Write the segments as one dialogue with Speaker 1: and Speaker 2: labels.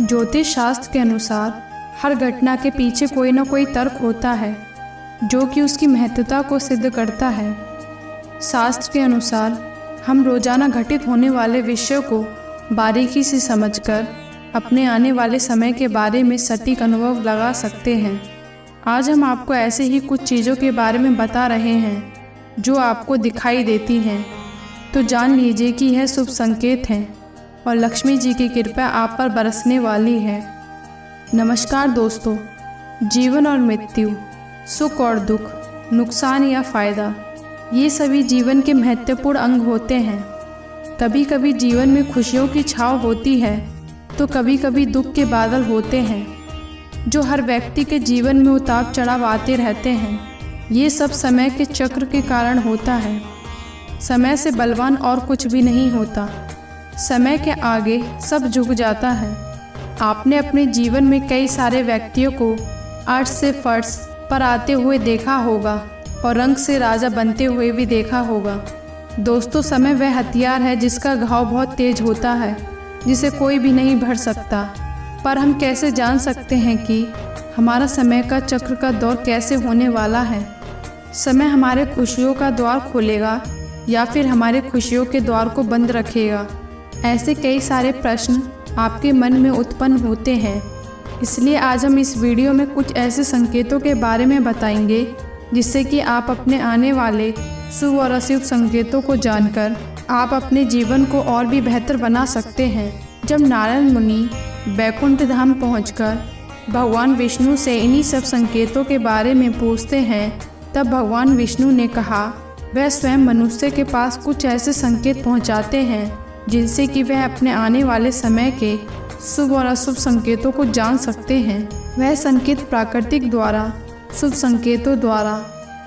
Speaker 1: ज्योतिष शास्त्र के अनुसार हर घटना के पीछे कोई न कोई तर्क होता है जो कि उसकी महत्वता को सिद्ध करता है। शास्त्र के अनुसार हम रोजाना घटित होने वाले विषयों को बारीकी से समझकर अपने आने वाले समय के बारे में सटीक अनुभव लगा सकते हैं। आज हम आपको ऐसे ही कुछ चीज़ों के बारे में बता रहे हैं जो आपको दिखाई देती हैं, तो जान लीजिए कि यह शुभ संकेत हैं और लक्ष्मी जी की कृपा आप पर बरसने वाली है। नमस्कार दोस्तों, जीवन और मृत्यु, सुख और दुख, नुकसान या फ़ायदा, ये सभी जीवन के महत्वपूर्ण अंग होते हैं। कभी कभी जीवन में खुशियों की छाव होती है तो कभी कभी दुख के बादल होते हैं जो हर व्यक्ति के जीवन में उतार चढ़ाव आते रहते हैं। ये सब समय के चक्र के कारण होता है। समय से बलवान और कुछ भी नहीं होता। समय के आगे सब झुक जाता है। आपने अपने जीवन में कई सारे व्यक्तियों को अर्श से फर्श पर आते हुए देखा होगा और रंग से राजा बनते हुए भी देखा होगा। दोस्तों, समय वह हथियार है जिसका घाव बहुत तेज होता है, जिसे कोई भी नहीं भर सकता। पर हम कैसे जान सकते हैं कि हमारा समय का चक्र का दौर कैसे होने वाला है? समय हमारे खुशियों का द्वार खोलेगा या फिर हमारे खुशियों के द्वार को बंद रखेगा? ऐसे कई सारे प्रश्न आपके मन में उत्पन्न होते हैं। इसलिए आज हम इस वीडियो में कुछ ऐसे संकेतों के बारे में बताएंगे जिससे कि आप अपने आने वाले शुभ और अशुभ संकेतों को जानकर आप अपने जीवन को और भी बेहतर बना सकते हैं। जब नारद मुनि वैकुंठ धाम पहुंचकर भगवान विष्णु से इन्हीं सब संकेतों के बारे में पूछते हैं, तब भगवान विष्णु ने कहा वह स्वयं मनुष्य के पास कुछ ऐसे संकेत पहुंचाते हैं जिनसे कि वह अपने आने वाले समय के शुभ और अशुभ संकेतों को जान सकते हैं। वह संकेत प्राकृतिक द्वारा, शुभ संकेतों द्वारा,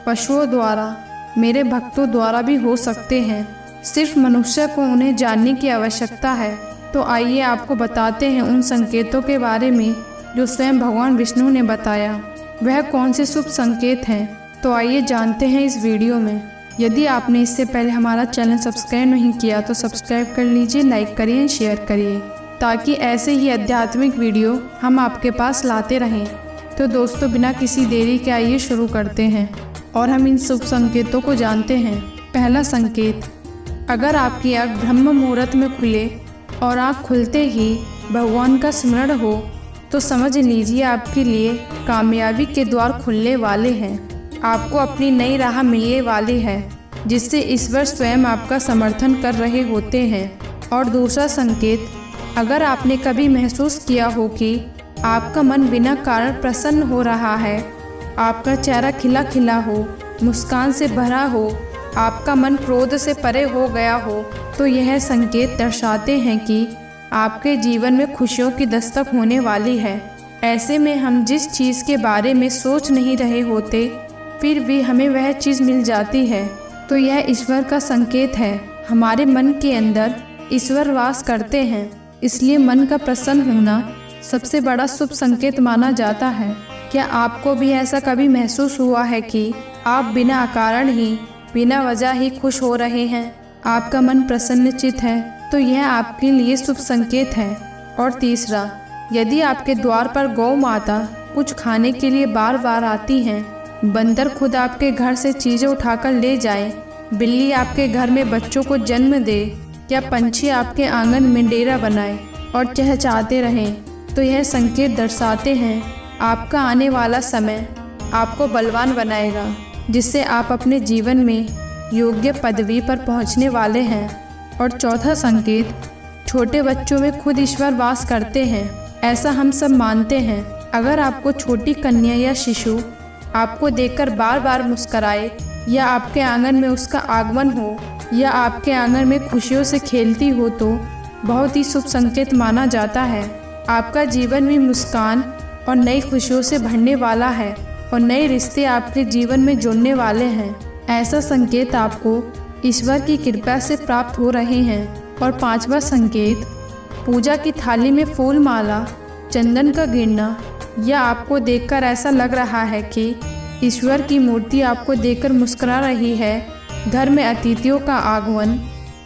Speaker 1: पशुओं द्वारा, मेरे भक्तों द्वारा भी हो सकते हैं। सिर्फ मनुष्य को उन्हें जानने की आवश्यकता है। तो आइए आपको बताते हैं उन संकेतों के बारे में जो स्वयं भगवान विष्णु ने बताया। वह कौन से शुभ संकेत हैं, तो आइए जानते हैं इस वीडियो में। यदि आपने इससे पहले हमारा चैनल सब्सक्राइब नहीं किया तो सब्सक्राइब कर लीजिए, लाइक करिए, शेयर करिए, ताकि ऐसे ही आध्यात्मिक वीडियो हम आपके पास लाते रहें। तो दोस्तों, बिना किसी देरी के आइए शुरू करते हैं और हम इन शुभ संकेतों को जानते हैं। पहला संकेत, अगर आपकी आँख ब्रह्म मुहूर्त में खुले और आँख खुलते ही भगवान का स्मरण हो तो समझ लीजिए आपके लिए कामयाबी के द्वार खुलने वाले हैं। आपको अपनी नई राह मिलने वाली है जिससे ईश्वर स्वयं आपका समर्थन कर रहे होते हैं। और दूसरा संकेत, अगर आपने कभी महसूस किया हो कि आपका मन बिना कारण प्रसन्न हो रहा है, आपका चेहरा खिला खिला हो, मुस्कान से भरा हो, आपका मन क्रोध से परे हो गया हो, तो यह संकेत दर्शाते हैं कि आपके जीवन में खुशियों की दस्तक होने वाली है। ऐसे में हम जिस चीज़ के बारे में सोच नहीं रहे होते फिर भी हमें वह चीज़ मिल जाती है, तो यह ईश्वर का संकेत है। हमारे मन के अंदर ईश्वर वास करते हैं, इसलिए मन का प्रसन्न होना सबसे बड़ा शुभ संकेत माना जाता है। क्या आपको भी ऐसा कभी महसूस हुआ है कि आप बिना कारण ही, बिना वजह ही खुश हो रहे हैं, आपका मन प्रसन्नचित है, तो यह आपके लिए शुभ संकेत है। और तीसरा, यदि आपके द्वार पर गौ माता कुछ खाने के लिए बार बार आती हैं, बंदर खुद आपके घर से चीज़ें उठाकर ले जाए, बिल्ली आपके घर में बच्चों को जन्म दे, या पंछी आपके आंगन में डेरा बनाए और चहचहाते रहें, तो यह संकेत दर्शाते हैं आपका आने वाला समय आपको बलवान बनाएगा, जिससे आप अपने जीवन में योग्य पदवी पर पहुंचने वाले हैं। और चौथा संकेत, छोटे बच्चों में खुद ईश्वर वास करते हैं, ऐसा हम सब मानते हैं। अगर आपको छोटी कन्या या शिशु आपको देखकर बार बार मुस्कराए, या आपके आंगन में उसका आगमन हो, या आपके आंगन में खुशियों से खेलती हो, तो बहुत ही शुभ संकेत माना जाता है। आपका जीवन भी मुस्कान और नई खुशियों से भरने वाला है और नए रिश्ते आपके जीवन में जुड़ने वाले हैं। ऐसा संकेत आपको ईश्वर की कृपा से प्राप्त हो रहे हैं। और पांचवा संकेत, पूजा की थाली में फूल माला, चंदन का गिरना, या आपको देखकर ऐसा लग रहा है कि ईश्वर की मूर्ति आपको देखकर मुस्कुरा रही है। घर में अतिथियों का आगमन,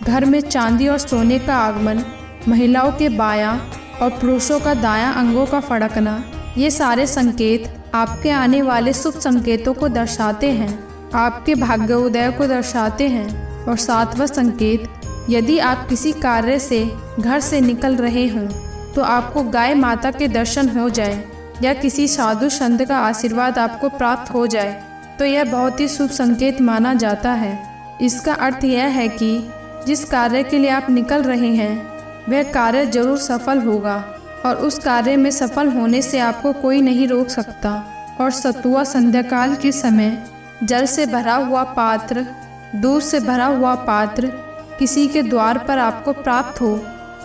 Speaker 1: घर में चांदी और सोने का आगमन, महिलाओं के बायां और पुरुषों का दायां अंगों का फड़कना, ये सारे संकेत आपके आने वाले शुभ संकेतों को दर्शाते हैं, आपके भाग्योदय को दर्शाते हैं। और 7वां संकेत, यदि आप किसी कार्य से घर से निकल रहे हों तो आपको गाय माता के दर्शन हो जाए या किसी साधु संत का आशीर्वाद आपको प्राप्त हो जाए तो यह बहुत ही शुभ संकेत माना जाता है। इसका अर्थ यह है कि जिस कार्य के लिए आप निकल रहे हैं वह कार्य जरूर सफल होगा और उस कार्य में सफल होने से आपको कोई नहीं रोक सकता। और 7वां संध्याकाल के समय जल से भरा हुआ पात्र, दूध से भरा हुआ पात्र किसी के द्वार पर आपको प्राप्त हो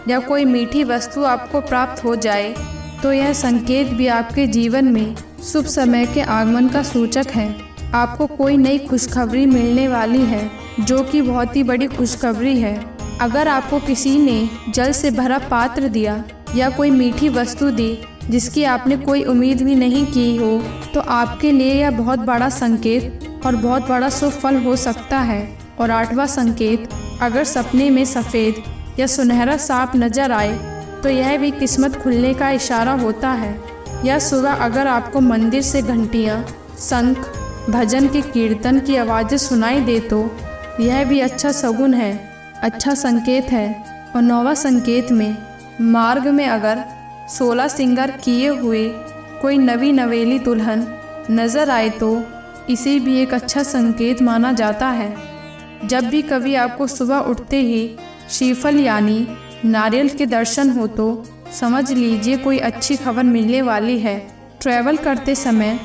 Speaker 1: या कोई मीठी वस्तु आपको प्राप्त हो जाए तो यह संकेत भी आपके जीवन में शुभ समय के आगमन का सूचक है। आपको कोई नई खुशखबरी मिलने वाली है जो कि बहुत ही बड़ी खुशखबरी है। अगर आपको किसी ने जल से भरा पात्र दिया या कोई मीठी वस्तु दी जिसकी आपने कोई उम्मीद भी नहीं की हो तो आपके लिए यह बहुत बड़ा संकेत और बहुत बड़ा शुभ फल हो सकता है। और 8वां संकेत, अगर सपने में सफ़ेद या सुनहरा सांप नजर आए तो यह भी किस्मत खुलने का इशारा होता है। या सुबह अगर आपको मंदिर से घंटियाँ, शंख, भजन के कीर्तन की आवाज़ें सुनाई दे तो यह भी अच्छा शगुन है, अच्छा संकेत है। और 9वां संकेत में, मार्ग में अगर 16 श्रृंगार किए हुए कोई नवी नवेली दुल्हन नज़र आए तो इसे भी एक अच्छा संकेत माना जाता है। जब भी कभी आपको सुबह उठते ही श्रीफल यानी नारियल के दर्शन हो तो समझ लीजिए कोई अच्छी खबर मिलने वाली है। ट्रैवल करते समय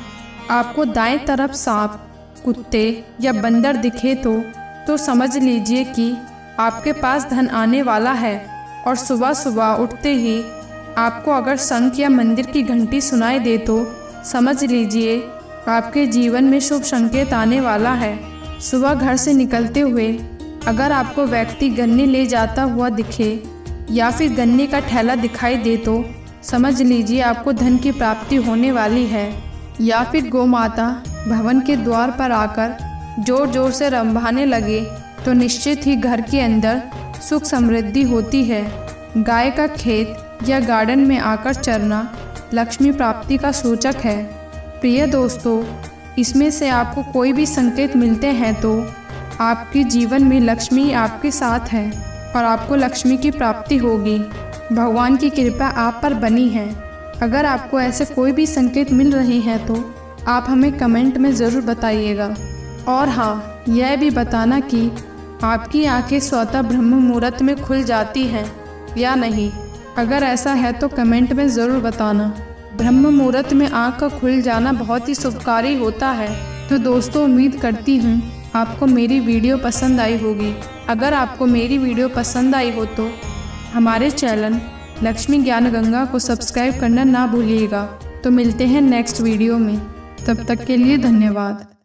Speaker 1: आपको दाएं तरफ सांप, कुत्ते या बंदर दिखे तो समझ लीजिए कि आपके पास धन आने वाला है। और सुबह सुबह उठते ही आपको अगर शंख या मंदिर की घंटी सुनाई दे तो समझ लीजिए आपके जीवन में शुभ संकेत आने वाला है। सुबह घर से निकलते हुए अगर आपको व्यक्ति गन्ने ले जाता हुआ दिखे या फिर गन्ने का ठेला दिखाई दे तो समझ लीजिए आपको धन की प्राप्ति होने वाली है। या फिर गौ माता भवन के द्वार पर आकर जोर जोर से रंभाने लगे तो निश्चित ही घर के अंदर सुख समृद्धि होती है। गाय का खेत या गार्डन में आकर चरना लक्ष्मी प्राप्ति का सूचक है। प्रिय दोस्तों, इसमें से आपको कोई भी संकेत मिलते हैं तो आपके जीवन में लक्ष्मी आपके साथ है और आपको लक्ष्मी की प्राप्ति होगी। भगवान की कृपा आप पर बनी है। अगर आपको ऐसे कोई भी संकेत मिल रहे हैं तो आप हमें कमेंट में ज़रूर बताइएगा। और हाँ, यह भी बताना कि आपकी आंखें स्वतः ब्रह्म मुहूर्त में खुल जाती हैं या नहीं। अगर ऐसा है तो कमेंट में ज़रूर बताना। ब्रह्म मुहूर्त में आँख का खुल जाना बहुत ही शुभकारी होता है। तो दोस्तों, उम्मीद करती हूँ आपको मेरी वीडियो पसंद आई होगी। अगर आपको मेरी वीडियो पसंद आई हो तो हमारे चैनल लक्ष्मी ज्ञान गंगा को सब्सक्राइब करना ना भूलिएगा। तो मिलते हैं नेक्स्ट वीडियो में, तब तक के लिए धन्यवाद।